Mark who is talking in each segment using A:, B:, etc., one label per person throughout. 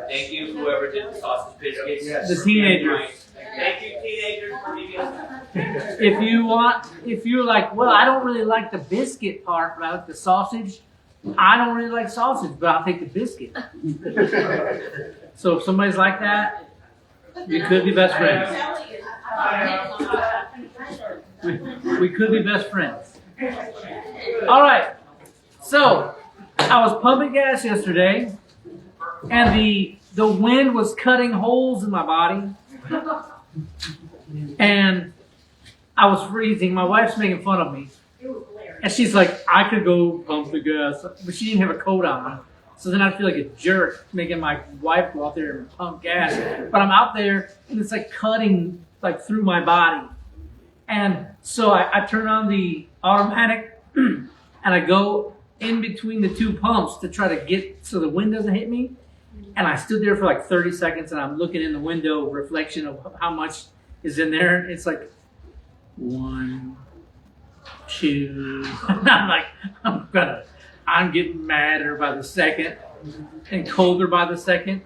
A: Thank you, whoever did the sausage biscuits.
B: The teenagers.
A: Thank you, teenagers, for giving us.
B: If you're like, well, I don't really like the biscuit part, but I like the sausage. I don't really like sausage, but I'll take the biscuit. So if somebody's like that, we could be best friends. We could be best friends. All right. So I was pumping gas yesterday, and the wind was cutting holes in my body, and I was freezing. My wife's making fun of me, and she's like, "I could go pump the gas," but she didn't have a coat on. So then I feel like a jerk making my wife go out there and pump gas. But I'm out there, and it's like cutting like through my body. And so I turn on the automatic, and I go in between the two pumps to try to get so the wind doesn't hit me. And I stood there for like 30 seconds, and I'm looking in the window, reflection of how much is in there. And it's like 1, 2. And I'm like, I'm getting madder by the second and colder by the second.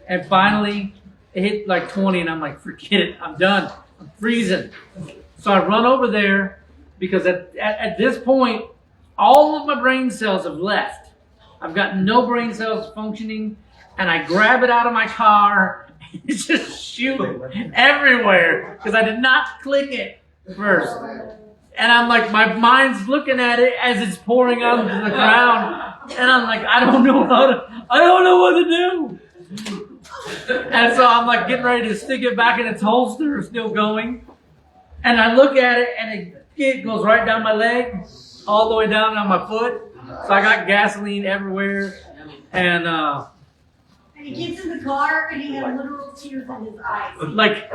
B: And finally, it hit like 20, and I'm like, forget it. I'm done. I'm freezing. So I run over there because at this point, all of my brain cells have left. I've got no brain cells functioning, and I grab it out of my car, and it's just shooting everywhere because I did not click it first. And I'm like, my mind's looking at it as it's pouring onto the ground, and I'm like, I don't know what to do. And so I'm like getting ready to stick it back in its holster, still going. And I look at it, and it goes right down my leg, all the way down on my foot. So I got gasoline everywhere. And
C: he gets in the car, and he has literal tears in his eyes.
B: Like,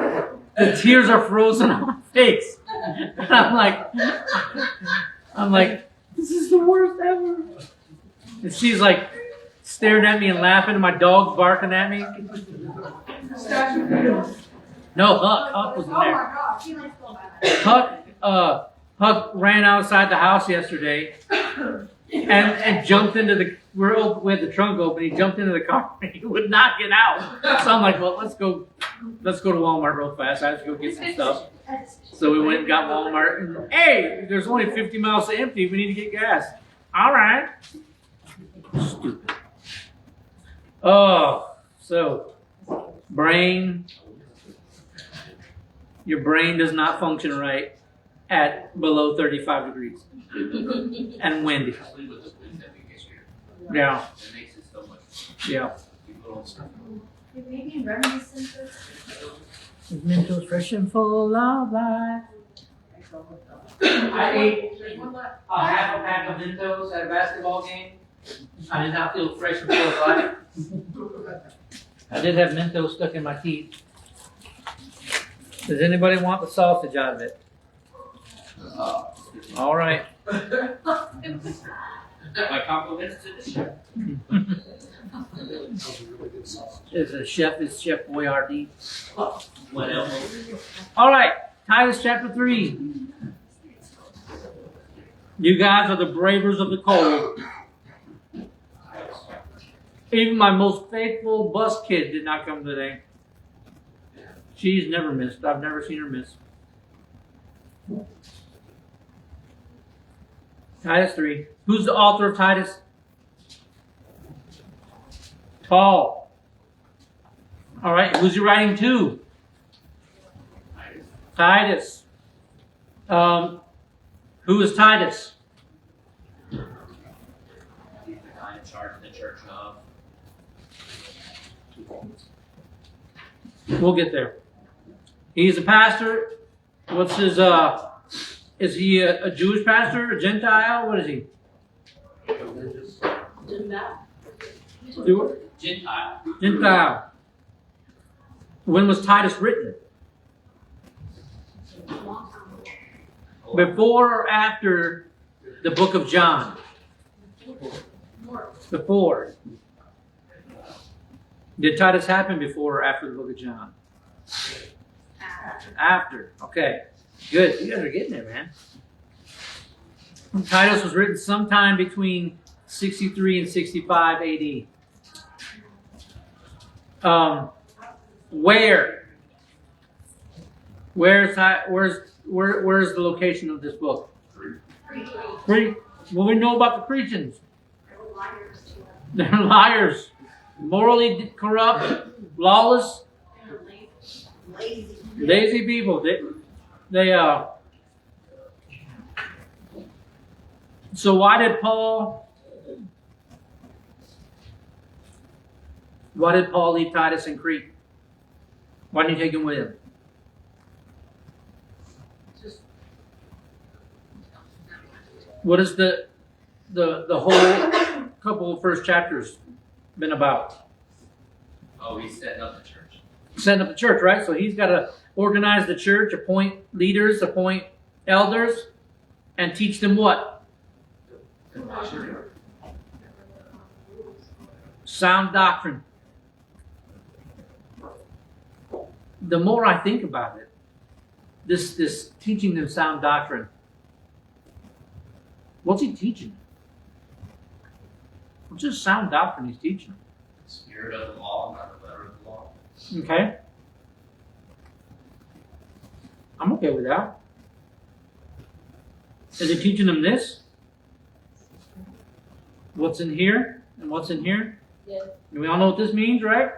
B: the tears are frozen on my face. And I'm like, this is the worst ever. And she's like staring at me and laughing, and my dog's barking at me. No, Huck was in
C: Oh
B: there.
C: my gosh, he likes to go by that.
B: Huck ran outside the house yesterday and jumped into we had the trunk open. He jumped into the car and he would not get out. So I'm like, well, let's go to Walmart real fast. I have to go get some stuff. So we went and got Walmart. And, hey, there's only 50 miles to empty. We need to get gas. All right. Stupid. Oh, so your brain does not function right at below 35 degrees and windy. Yeah. Yeah.
C: Maybe reminiscent.
B: Mentos fresh and full of life. I ate a half a pack of Mentos at a basketball game. I did not feel fresh and full of life. I did have Mentos stuck in my teeth. Does anybody want the sausage out of it? All right.
A: My compliments to the chef.
B: It's Chef Boyardee.
A: What else?
B: All right, Titus chapter 3. You guys are the bravers of the cold. Even my most faithful bus kid did not come today. She's never missed. I've never seen her miss. Titus 3. Who's the author of Titus? Paul. All right, who's he writing to? Titus. Who is Titus?
A: He's the guy in charge of the church of.
B: We'll get there. He's a pastor. What's his, is he a Jewish pastor, a Gentile? What is he?
A: Gentile.
B: Gentile. When was Titus written? Before or after the book of John? Before. Did Titus happen before or after the book of John? After. Okay. Good. You guys are getting there, man. Titus was written sometime between 63 and 65 AD. Where's the location of this book? Crete. Well, we know about the Cretans. They're liars, morally corrupt, lawless, lazy people. So why did Paul leave Titus in Crete? Why didn't he take him with him? What is the whole couple of first chapters been about?
A: Oh, he's setting up the church.
B: Setting up the church, right? So he's got to organize the church, appoint leaders, appoint elders, and teach them what? Sound doctrine. The more I think about it, this teaching them sound doctrine, what's he teaching? What's this sound doctrine he's teaching?
A: The spirit of the law, not the letter of the law.
B: Okay. I'm okay with that. Is he teaching them this? What's in here and what's in here?
D: Yeah.
B: And we all know what this means, right?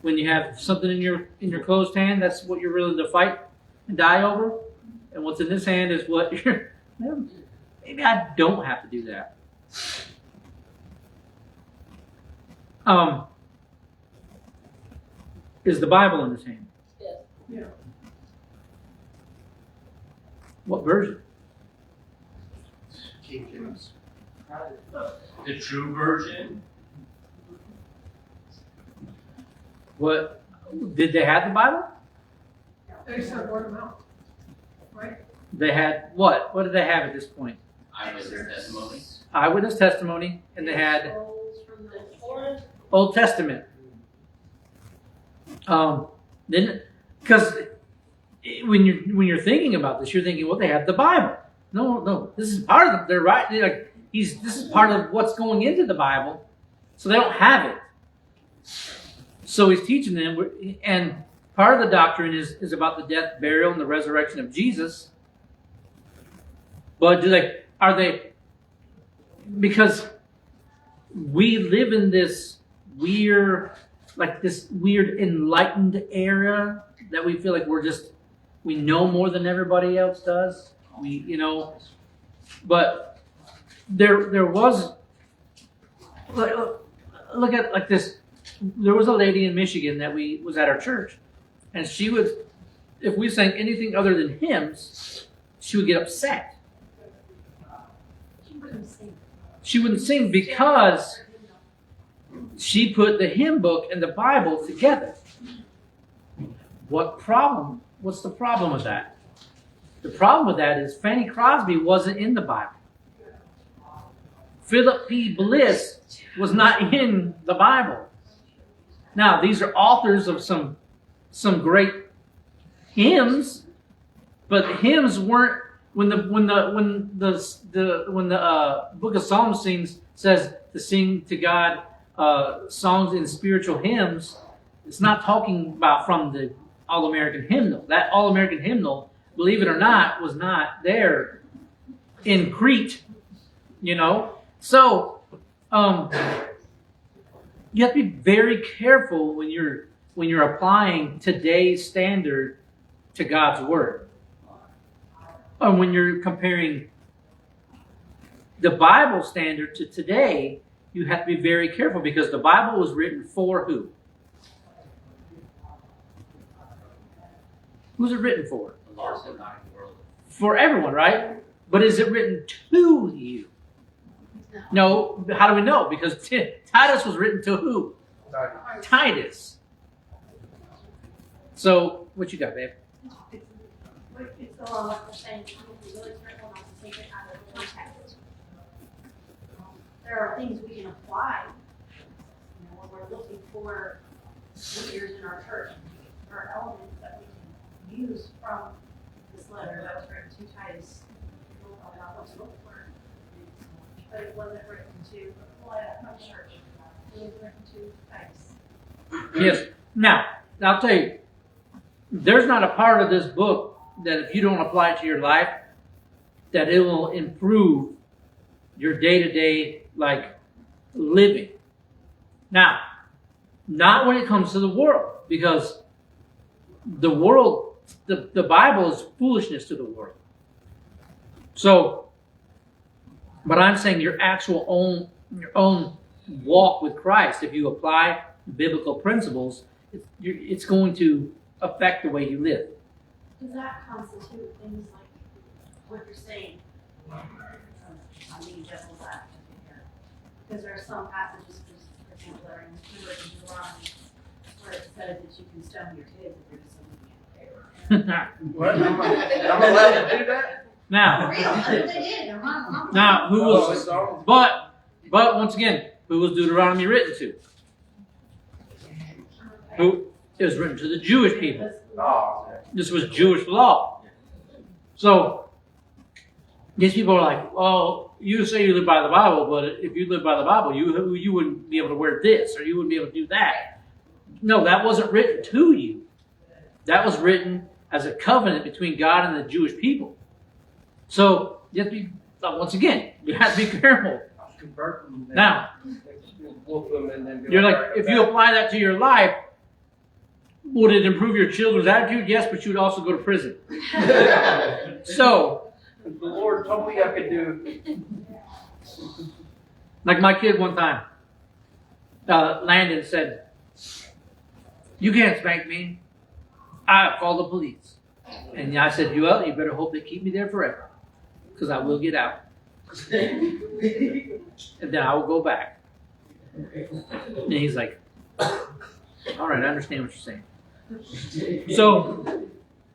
B: When you have something in your closed hand, that's what you're willing to fight and die over. And what's in this hand is what you're... Maybe I don't have to do that. Is the Bible in his hand?
D: Yes.
C: Yeah.
B: What version?
E: King James.
A: The true version.
B: What did they have the Bible?
C: They said word of mouth, right?
B: They had what? What did they have at this point?
A: Eyewitness testimony.
B: Eyewitness testimony, and they had
D: Scrolls from the Torah.
B: Old Testament. Then, because when you're thinking about this, you're thinking, well, they have the Bible. No, this is part of they're right. This is part of what's going into the Bible, so they don't have it. So he's teaching them, and part of the doctrine is about the death, burial, and the resurrection of Jesus. But are they? Because we live in this weird enlightened era that we feel like we know more than everybody else does. But there was, look at like this. There was a lady in Michigan that was at our church, and she would, if we sang anything other than hymns, she would get upset. She wouldn't sing because she put the hymn book and the Bible together. What's the problem with that? The problem with that is Fanny Crosby wasn't in the Bible. Philip P. Bliss was not in the Bible. Now, these are authors of some great hymns, but hymns weren't when the book of Psalms says to sing to God songs in spiritual hymns. It's not talking about from the All-American Hymnal. That All-American Hymnal, believe it or not, was not there in Crete. So you have to be very careful when you're applying today's standard to God's word. And when you're comparing the Bible standard to today, you have to be very careful because the Bible was written for who? Who's it written for?
A: The lost and dying world.
B: For everyone, right? But is it written to you? No. How do we know? Because Titus was written to who? Titus. So, what you got, babe?
C: It's a lot of the same. It's really careful not to take it out of context. There are things we can apply, when we're looking for leaders in our church. There are elements that we can use from this letter that was written to Titus about what to look for. But it wasn't written to, well, I'm sure, it was written to ICE.
B: Yes. Now, I'll tell you, there's not a part of this book that if you don't apply it to your life, that it will improve your day-to-day, like, living. Now, not when it comes to the world, because the world, the Bible is foolishness to the world. So, but I'm saying your own walk with Christ, if you apply biblical principles, it's going to affect the way you live.
C: Does that constitute things like what you're saying? I'm being devil's advocate here. Because there are some passages, for example, that are in Deuteronomy, where it says that you can stone your kids if they're disobedient.
E: What? I'm allowed to do that?
B: Now,
C: Real, they did. Their mom.
B: now, who
E: Oh,
B: was?
E: it's all-
B: But once again, who was Deuteronomy written to? Who? It was written to the Jewish people.
E: Oh,
B: This was Jewish law. So these people are like, "Oh, you say you live by the Bible, but if you live by the Bible, you wouldn't be able to wear this, or you wouldn't be able to do that." No, that wasn't written to you. That was written as a covenant between God and the Jewish people. So you have to be, once again, you have to be careful.
E: convert them.
B: Now,
E: Whoop them and then be
B: you're like,
E: all right
B: if
E: with
B: you
E: that.
B: apply that to your life, would it improve your children's attitude? Yes, but you'd also go to prison. So,
E: The Lord told me I could do.
B: like my kid one time, Landon said, "You can't spank me. I'll call the police." And I said, "Well, you better hope they keep me there forever, because I will get out. And then I will go back." And he's like, "All right, I understand what you're saying." So,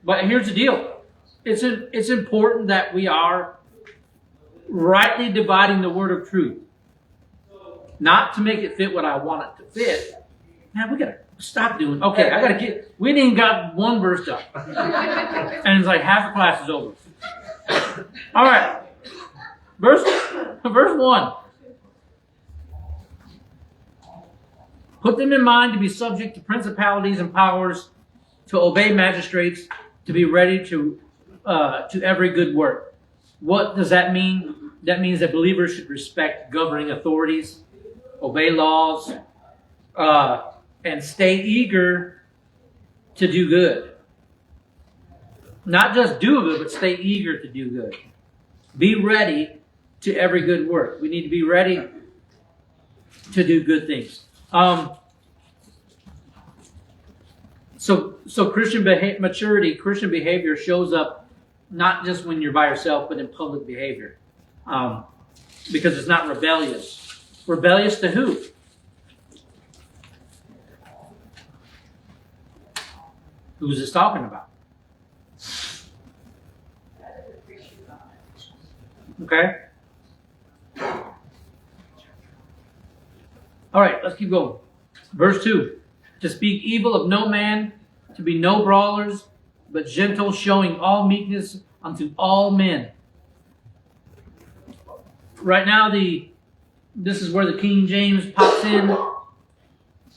B: but here's the deal. It's important that we are rightly dividing the word of truth. Not to make it fit what I want it to fit. Man, we gotta stop doing. Okay, I gotta get. We ain't even got one verse done, and it's like half the class is over. All right, verse 1. Put them in mind to be subject to principalities and powers, to obey magistrates, to be ready to every good work. What does that mean? That means that believers should respect governing authorities, obey laws, and stay eager to do good. Not just do good, but stay eager to do good. Be ready to every good work. We need to be ready to do good things. So Christian maturity, Christian behavior shows up not just when you're by yourself, but in public behavior. Because it's not rebellious. Rebellious to who? Who's this talking about? Okay? All right, let's keep going. Verse 2. To speak evil of no man, to be no brawlers, but gentle, showing all meekness unto all men. Right now, this is where the King James pops in,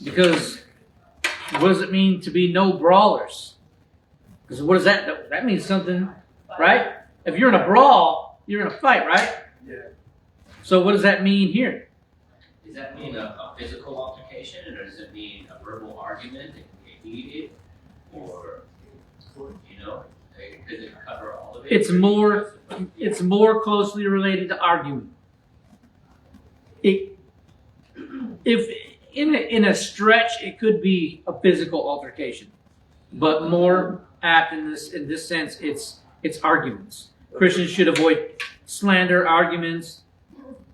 B: because what does it mean to be no brawlers? Because what does that? That means something, right? If you're in a brawl, you're in a fight, right?
E: Yeah.
B: So what does that mean here?
A: Does that mean a physical altercation, or does it mean a verbal argument that can get heated, or does it cover all of it?
B: It's more closely related to arguing. If in a stretch, it could be a physical altercation, but more apt in this sense, it's arguments. Christians should avoid slander, arguments,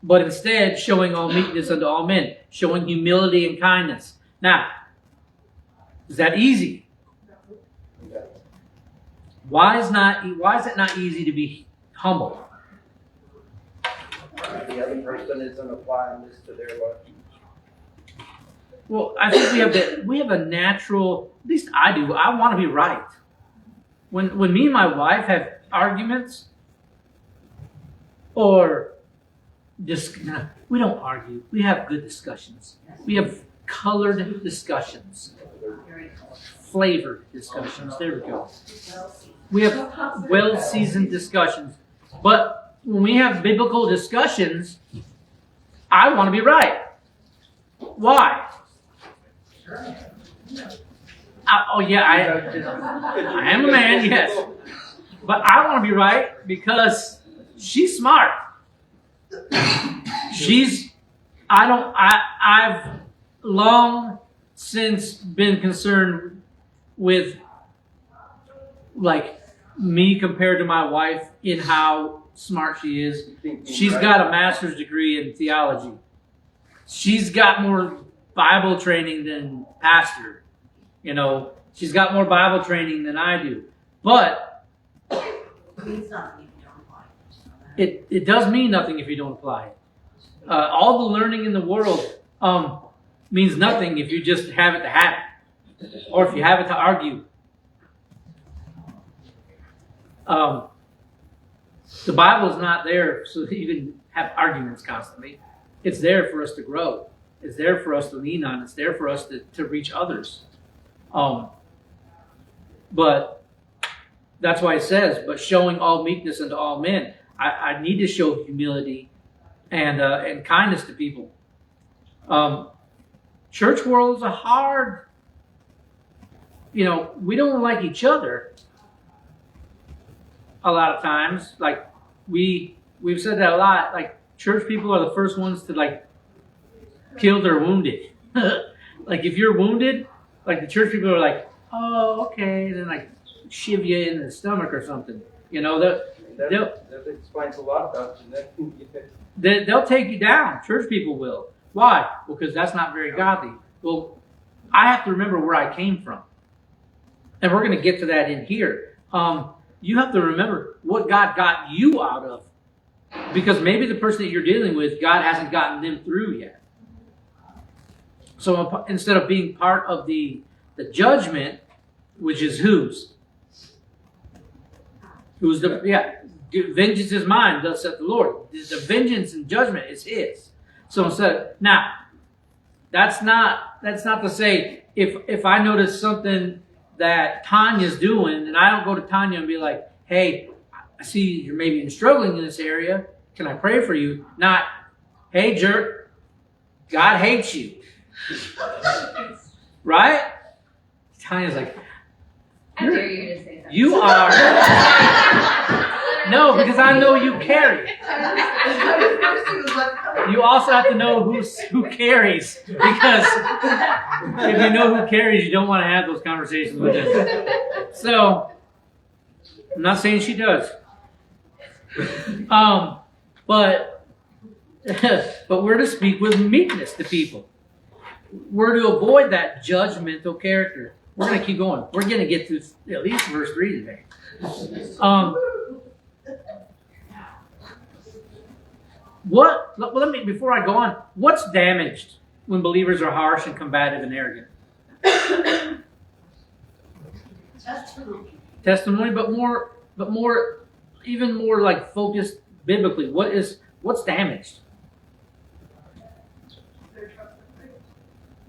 B: but instead showing all meekness unto all men, showing humility and kindness. Now, is that easy? Why is it not easy to be humble?
E: The other person isn't applying this to their life.
B: Well, I think we have a natural, at least I do, I want to be right. When me and my wife have arguments, or we don't argue. We have good discussions. We have colored discussions, flavored discussions. There we go. We have well-seasoned discussions. But when we have biblical discussions, I want to be right. Why? I am a man, yes. But I want to be right because she's smart. I've long since been concerned with like me compared to my wife in how smart she is. She's got a master's degree in theology. She's got more Bible training than pastor. You know, she's got more Bible training than I do. But it does mean nothing if you don't apply it. All the learning in the world means nothing if you just have it to have it, or if you have it to argue. The Bible is not there so that you can have arguments constantly. It's there for us to grow. It's there for us to lean on. It's there for us to reach others. But that's why it says, but showing all meekness unto all men. I need to show humility and kindness to people. Church world is a hard, we don't like each other a lot of times. Like we've said that a lot. Like church people are the first ones to like kill their wounded. Like if you're wounded, like the church people are like, oh, okay, and then like shiv you in the stomach or something.
E: That explains a lot about you.
B: They'll take you down. Church people will. Why? Well, because that's not very godly. Well, I have to remember where I came from. And we're going to get to that in here. You have to remember what God got you out of. Because maybe the person that you're dealing with, God hasn't gotten them through yet. So instead of being part of the judgment, which is whose? Who's the, vengeance is mine, thus saith the Lord. The vengeance and judgment is his. So instead, now, that's not to say if I notice something that Tanya's doing, and I don't go to Tanya and be like, hey, I see you're maybe struggling in this area. Can I pray for you? Not, hey, jerk, God hates you. Right? Tanya's like,
D: I dare you to say that.
B: you are. No, because I know you carry. You also have to know who carries. Because if you know who carries, you don't want to have those conversations with them. So, I'm not saying she does. But we're to speak with meekness to people. We're to avoid that judgmental character. We're going to keep going. We're going to get to at least verse 3 today. Let me, before I go on, what's damaged when believers are harsh and combative and arrogant? Testimony, but even more like focused biblically. What's damaged?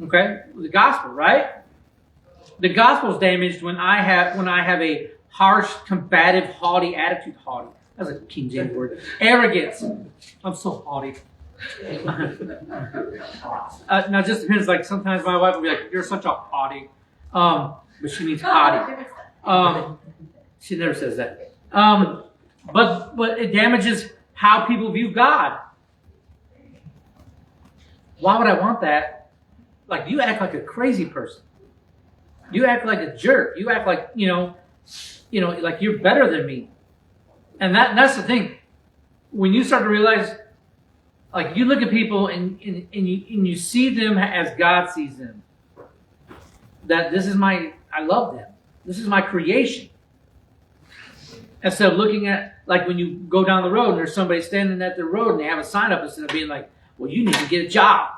B: Okay, the gospel, right? The gospel's damaged when I have a harsh, combative, haughty attitude. Haughty. That's a King James word. Arrogance. I'm so haughty. Now, it just depends. Like sometimes my wife will be like, "You're such a haughty," but she means haughty. She never says that. But it damages how people view God. Why would I want that? Like you act like a crazy person. You act like a jerk. You act like like you're better than me. And that's the thing. When you start to realize, like you look at people and you see them as God sees them. That I love them. This is my creation. Instead of looking at, like when you go down the road and there's somebody standing at the road and they have a sign up instead of being like, well, you need to get a job.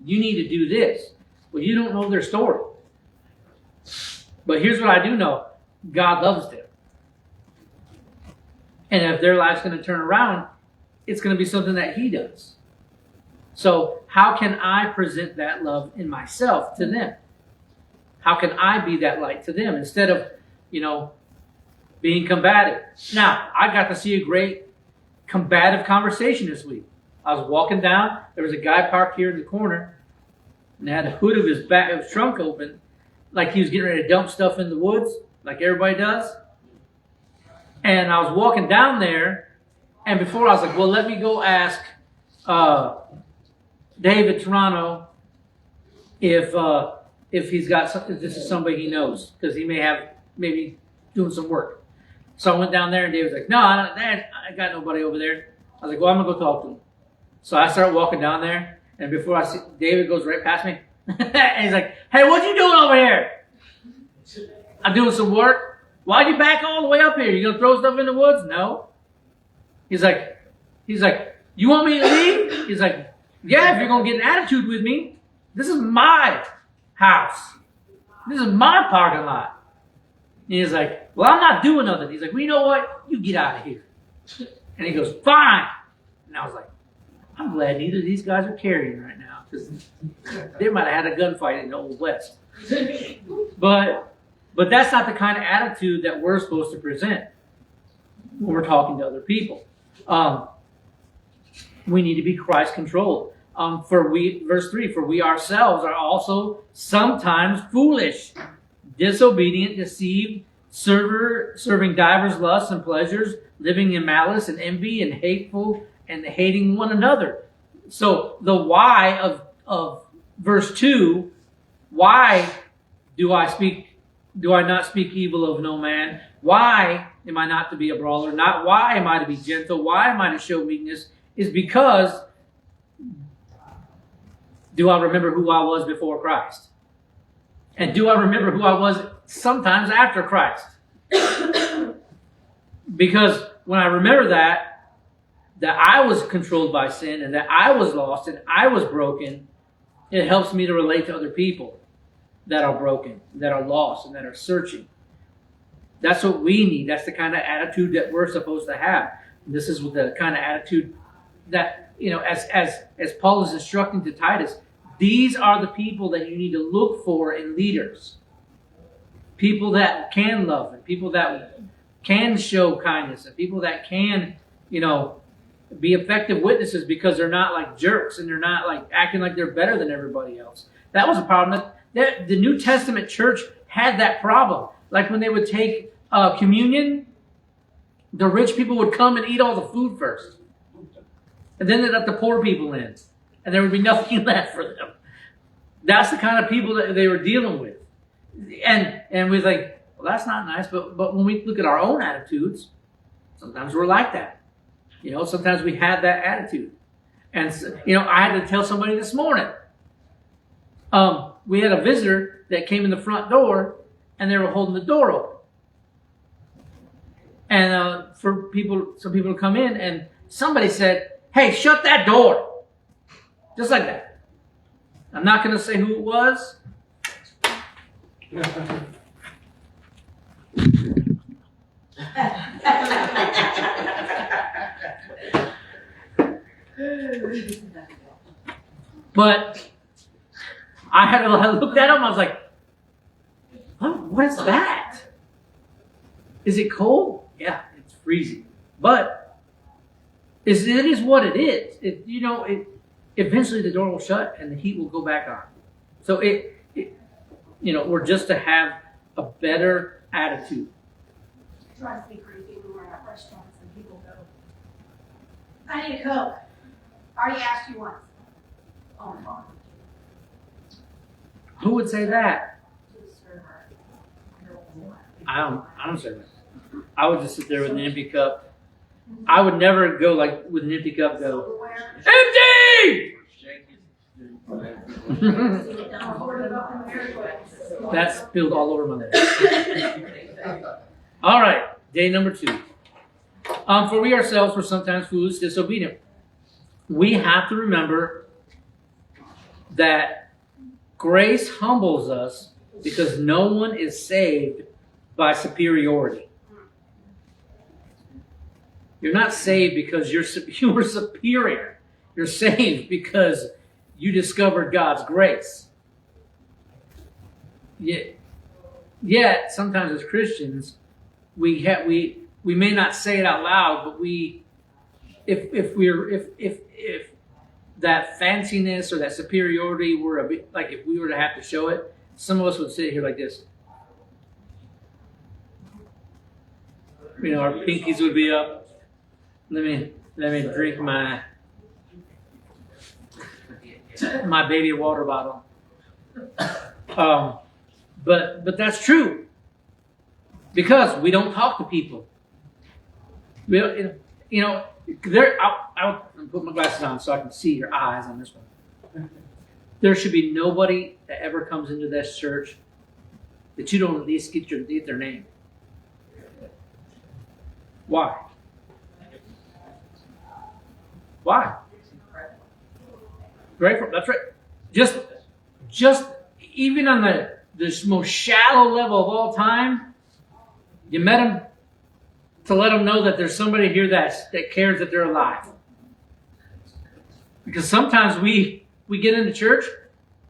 B: You need to do this. Well, you don't know their story. But here's what I do know. God loves them. And if their life's going to turn around, it's going to be something that he does. So how can I present that love in myself to them? How can I be that light to them instead of, being combative? Now, I got to see a great combative conversation this week. I was walking down. There was a guy parked here in the corner, and had the hood of his trunk open, like he was getting ready to dump stuff in the woods, like everybody does. And I was walking down there, and before I was like, well, let me go ask David Toronto if he's got something, if this is somebody he knows, because he may have maybe doing some work. So I went down there, and David's like, no, I got nobody over there. I was like, well, I'm gonna go talk to him. So I started walking down there, and before I see, David goes right past me, and he's like, hey, what you doing over here? I'm doing some work. Why'd you back all the way up here? You gonna throw stuff in the woods? No. He's like, you want me to leave? He's like, yeah, if you're gonna get an attitude with me, this is my house. This is my parking lot. And he's like, well, I'm not doing nothing. He's like, well, you know what? You get out of here. And he goes, fine. And I was like, I'm glad neither of these guys are carrying right now, because they might have had a gunfight in the Old West. But that's not the kind of attitude that we're supposed to present when we're talking to other people. We need to be Christ-controlled. Verse 3, for we ourselves are also sometimes foolish, disobedient, deceived, serving divers lusts and pleasures, living in malice and envy and hateful and hating one another. So the why of verse 2, why do I not speak evil of no man? Why am I not to be a brawler? Not why am I to be gentle? Why am I to show meekness? Is because do I remember who I was before Christ? And do I remember who I was sometimes after Christ? Because when I remember that I was controlled by sin and that I was lost and I was broken, it helps me to relate to other people that are broken, that are lost, and that are searching. That's what we need. That's the kind of attitude that we're supposed to have. And this is the kind of attitude that, as Paul is instructing to Titus, these are the people that you need to look for in leaders. People that can love, and people that can show kindness, and people that can, be effective witnesses because they're not like jerks and they're not like acting like they're better than everybody else. That was a problem. That the New Testament church had that problem. Like when they would take communion, the rich people would come and eat all the food first. And then they'd let the poor people in. And there would be nothing left for them. That's the kind of people that they were dealing with. And we're like, well, that's not nice. But when we look at our own attitudes, sometimes we're like that. Sometimes we have that attitude. And, I had to tell somebody this morning. We had a visitor that came in the front door, and they were holding the door open. And some people to come in, and somebody said, hey, shut that door. Just like that. I'm not going to say who it was. But I looked at him, I was like, what is that? Is it cold? Yeah, it's freezing. But it is what it is. Eventually the door will shut and the heat will go back on. So we're just to have a better attitude.
C: Try to think pretty people who are at restaurants and people go, I need a Coke. I already asked you once. Oh my God.
B: Who would say that?
C: To the server.
B: I don't say that. I would just sit there with an empty cup. I would never go like with an empty cup go, empty! That's spilled all over my leg. All right, day number 2. For we ourselves were sometimes foolish, disobedient. We have to remember that grace humbles us because no one is saved by superiority. You're not saved because you were superior. You're saved because you discovered God's grace. Yet sometimes as Christians, we may not say it out loud, but if that fanciness or that superiority were a bit, like if we were to have to show it, some of us would sit here like this. You know, our pinkies would be up. Let me drink my baby water bottle. But that's true because we don't talk to people. We don't, you know, I'll put my glasses on so I can see your eyes on this one. There should be nobody that ever comes into this church that you don't at least get their name. Why? Why? Grateful. That's right. Just even on the most shallow level of all time, you met them to let them know that there's somebody here that cares that they're alive. Because sometimes we get into church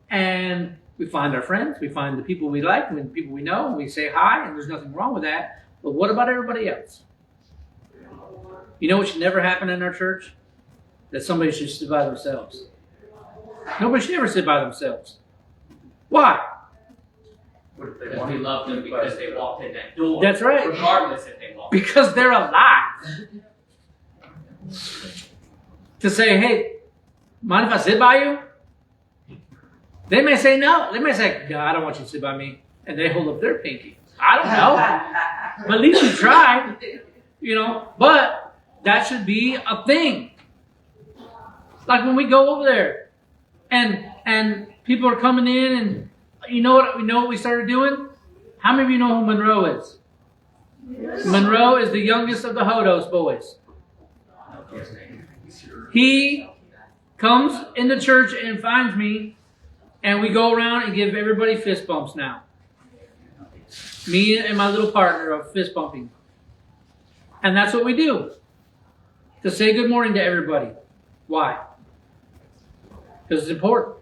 B: and we find our friends, we find the people we like, and the people we know, and we say hi, and there's nothing wrong with that. But what about everybody else? You know what should never happen in our church? That somebody should sit by themselves. Nobody should ever sit by themselves. Why?
A: Because we love them because they walked in that door.
B: That's right.
A: Regardless if they walked in.
B: Because they're alive. To say, hey, mind if I sit by you? They may say no. They may say, no, I don't want you to sit by me. And they hold up their pinky. I don't know. But at least you tried. You know, but that should be a thing. Like when we go over there and people are coming in and you know what we started doing? How many of you know who Monroe is? Monroe is the youngest of the Hodos boys. He comes in the church and finds me, and we go around and give everybody fist bumps now. Me and my little partner of fist bumping. And that's what we do. To say good morning to everybody. Why? Because it's important.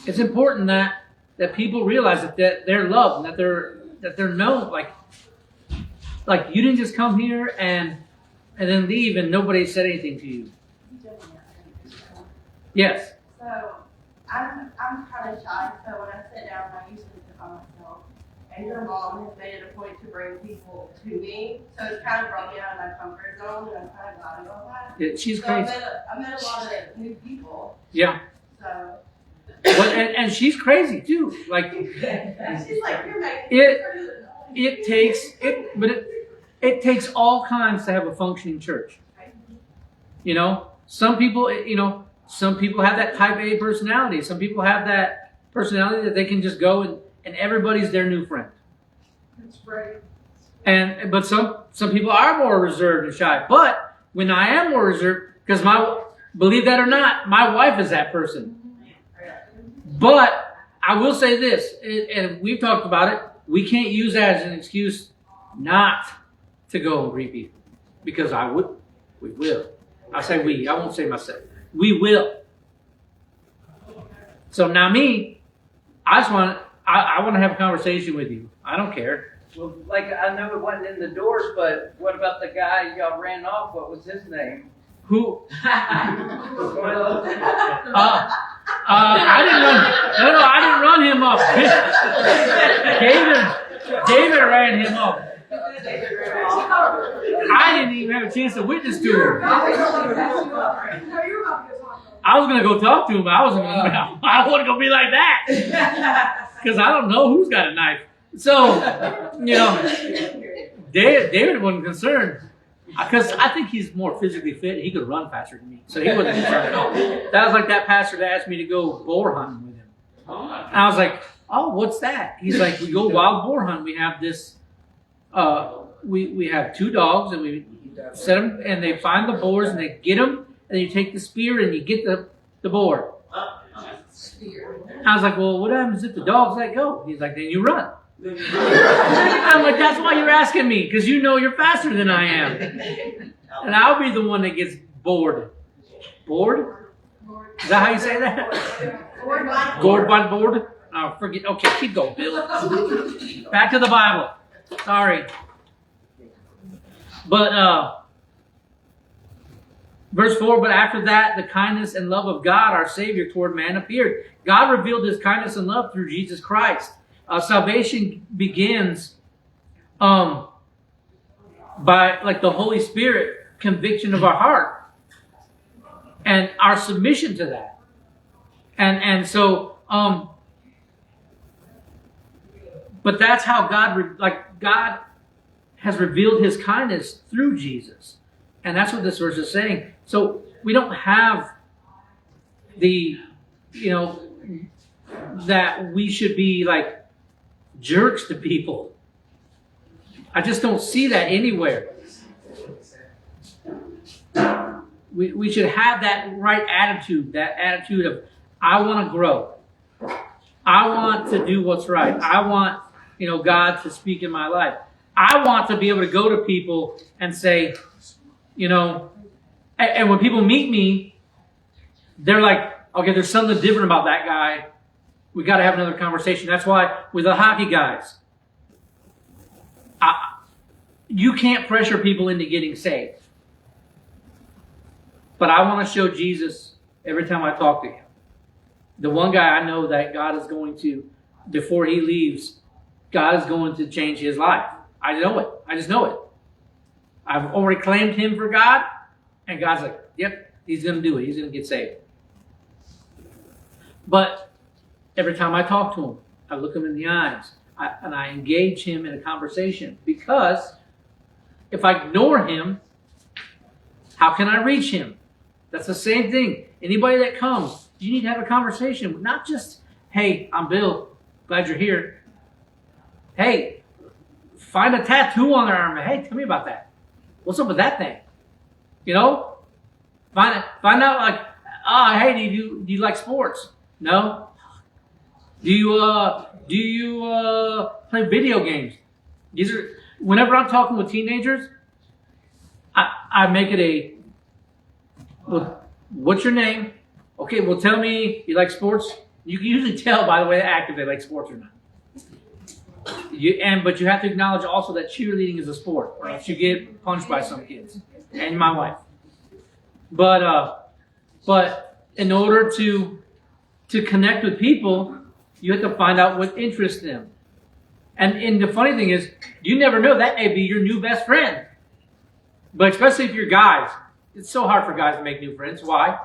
B: It's important that people realize that they're loved and that they're known. Like you didn't just come here and then leave and nobody said anything to you. Yes.
C: So I'm kind of shy, so when I sit down, I usually sit by myself. And your mom has made it a point to bring people to me, so it's kind of brought me out of my comfort zone, and I'm kind of glad about that.
B: Yeah, she's
C: So
B: crazy.
C: I met a lot of new people.
B: Yeah.
C: So
B: Well, and she's crazy too. Like
C: she's like, you're making
B: it takes all kinds to have a functioning church. You know, some people have that type A personality. Some people have that personality that they can just go and everybody's their new friend.
C: That's right.
B: But some people are more reserved and shy. But when I am more reserved, because believe that or not, my wife is that person. But I will say this, and we've talked about it, we can't use that as an excuse not to go and greet people. Because we will. I say we, I won't say myself. We will. So now me, I want to have a conversation with you. I don't care.
E: Well, like, I know it wasn't in the doors, but what about the guy y'all ran off? What was his name?
B: Who?
E: Well,
B: I didn't run. No, I didn't run him off. David ran him off. I didn't even have a chance to witness to him. I was gonna go talk to him, but I don't want to go be like that because I don't know who's got a knife. So, you know, David wasn't concerned. Because I think he's more physically fit. He could run faster than me. So he wasn't concerned at all. That was like that pastor that asked me to go boar hunting with him. And I was like, oh, what's that? He's like, we go wild boar hunt. We have this, we have 2 dogs and we set them and they find the boars and they get them and you take the spear and you get the boar. I was like, well, what happens if the dogs let go? He's like, then you run. I'm like, that's why you're asking me, because you know you're faster than I am. And I'll be the one that gets bored. board? Is that how you say that? Gored by the board? Oh, forget. Okay, keep going, Bill. Back to the Bible. Sorry. But, verse 4, but after that, the kindness and love of God, our Savior, toward man appeared. God revealed His kindness and love through Jesus Christ. Salvation begins by, like, the Holy Spirit conviction of our heart and our submission to that. And so, but that's how God has revealed His kindness through Jesus. And that's what this verse is saying. So we don't have that we should be like jerks to people. I just don't see that anywhere. We should have that right attitude, that attitude of, I want to grow. I want to do what's right. I want, God to speak in my life. I want to be able to go to people and say, and when people meet me, they're like, okay, there's something different about that guy. We got to have another conversation. That's why with the hockey guys, you can't pressure people into getting saved. But I want to show Jesus every time I talk to him. The one guy I know that God is going to, before he leaves, God is going to change his life. I know it. I just know it. I've already claimed him for God, and God's like, yep, he's going to do it. He's going to get saved. But every time I talk to him, I look him in the eyes, and I engage him in a conversation. Because if I ignore him, how can I reach him? That's the same thing. Anybody that comes, you need to have a conversation. Not just, hey, I'm Bill. Glad you're here. Hey, find a tattoo on their arm. Hey, tell me about that. What's up with that thing? Find out like, hey, do you like sports? No. Do you play video games? Whenever I'm talking with teenagers, I make it well, what's your name? Okay, well, tell me you like sports. You can usually tell by the way they act if they like sports or not. But you have to acknowledge also that cheerleading is a sport, or else you get punched by some kids and my wife. But in order to connect with people, you have to find out what interests them. And the funny thing is, you never know, that may be your new best friend. But especially if you're guys, it's so hard for guys to make new friends. Why?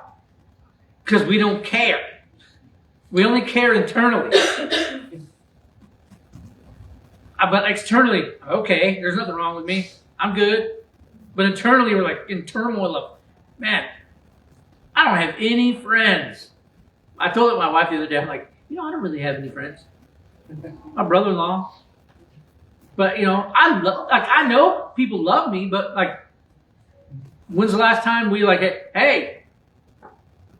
B: Because we don't care. We only care internally. But externally, okay, there's nothing wrong with me. I'm good. But internally, we're like in turmoil of, man, I don't have any friends. I told my wife the other day, I'm like, I don't really have any friends. My brother-in-law. But, I know people love me, but like, when's the last time we like, hey,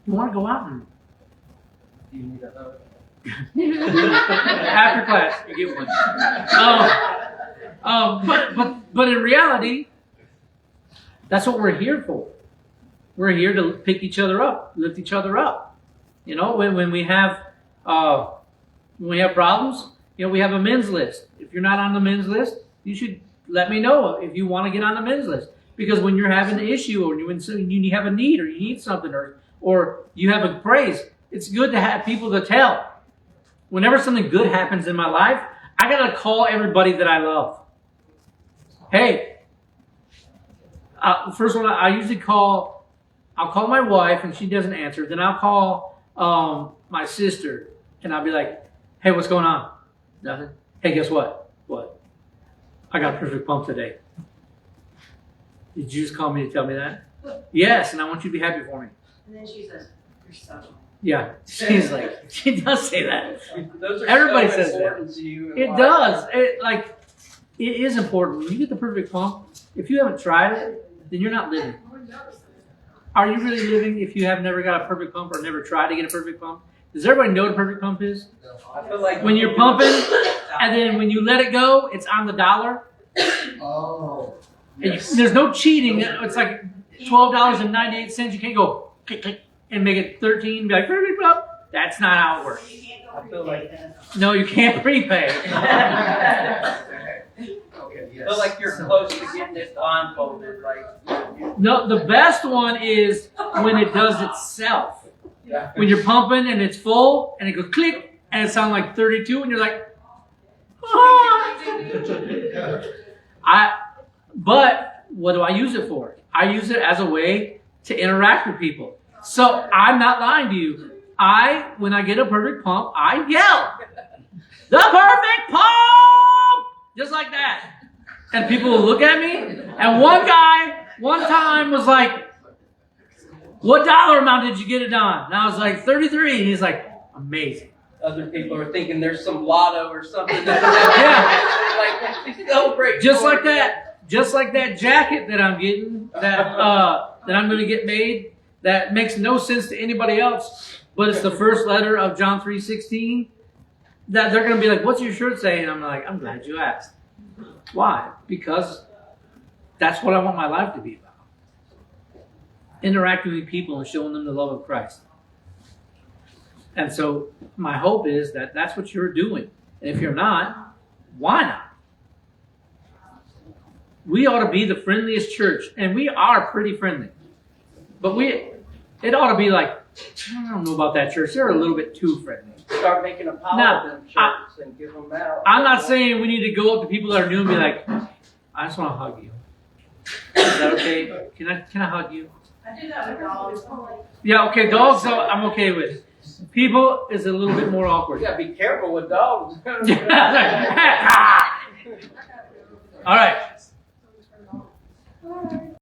B: you want to go out and...
E: Do you need a hug?
B: After class, you get one. But in reality, that's what we're here for. We're here to pick each other up, lift each other up. When we have problems, we have a men's list. If you're not on the men's list, you should let me know if you want to get on the men's list. Because when you're having an issue, or when you have a need, or you need something, or you have a praise, it's good to have people to tell. Whenever something good happens in my life, I gotta call everybody that I love. Hey, first one I usually call. I'll call my wife and she doesn't answer. Then I'll call my sister and I'll be like, "Hey, what's going on?" Nothing. Hey, guess what? What? I got a perfect pump today. Did you just call me to tell me that? Yes, and I want you to be happy for me.
C: And then she says, "You're so."
B: Yeah, she's like, she does say that.
E: Those are
B: Everybody
E: so
B: says that.
E: important to you in
B: It
E: life.
B: does. It is important. When you get the perfect pump, if you haven't tried it, then you're not living. Are you really living if you have never got a perfect pump or never tried to get a perfect pump? Does everybody know what a perfect pump is?
E: I feel like
B: When you're pumping, and then when you let it go, it's on the dollar.
F: Oh.
B: And there's no cheating. It's like $12.98. You can't go, click, click, and make it 13, be like, beep, beep, beep. That's not how it works.
C: You can't
E: I
C: go
E: feel
C: prepay
E: like-
C: then.
B: No, you can't prepay.
E: I feel like you're close to getting it blindfolded, like,
B: No, the best one is when it does itself.
E: yeah.
B: When you're pumping and it's full and it goes click and it sounds like 32 and you're like, ah. But what do I use it for? I use it as a way to interact with people. So I'm not lying to you. When I get a perfect pump, I yell, the perfect pump! Just like that. And people will look at me. And one guy, one time was like, what dollar amount did you get it on? And I was like, 33. And he's like, amazing.
E: Other people are thinking there's some lotto or something. Like, celebrate.
B: Just like that. Just like that jacket that I'm getting, that I'm going to get made, that makes no sense to anybody else, but it's the first letter of John 3:16. That they're going to be like, "What's your shirt saying?" I'm like, "I'm glad you asked." Why? Because that's what I want my life to be about. Interacting with people and showing them the love of Christ. And so my hope is that that's what you're doing. And if you're not, why not? We ought to be the friendliest church, and we are pretty friendly. But it ought to be like, I don't know about that church. They're a little bit too friendly.
E: Start making a pile
B: Now,
E: of them shirts and give them out.
B: I'm not saying we need to go up to people that are new and be like, I just want to hug you. Is that okay? Can I hug you?
C: I do that with dogs.
B: Yeah, okay, dogs I'm okay with. People is a little bit more
E: You
B: awkward.
E: gotta be careful with dogs.
B: All right.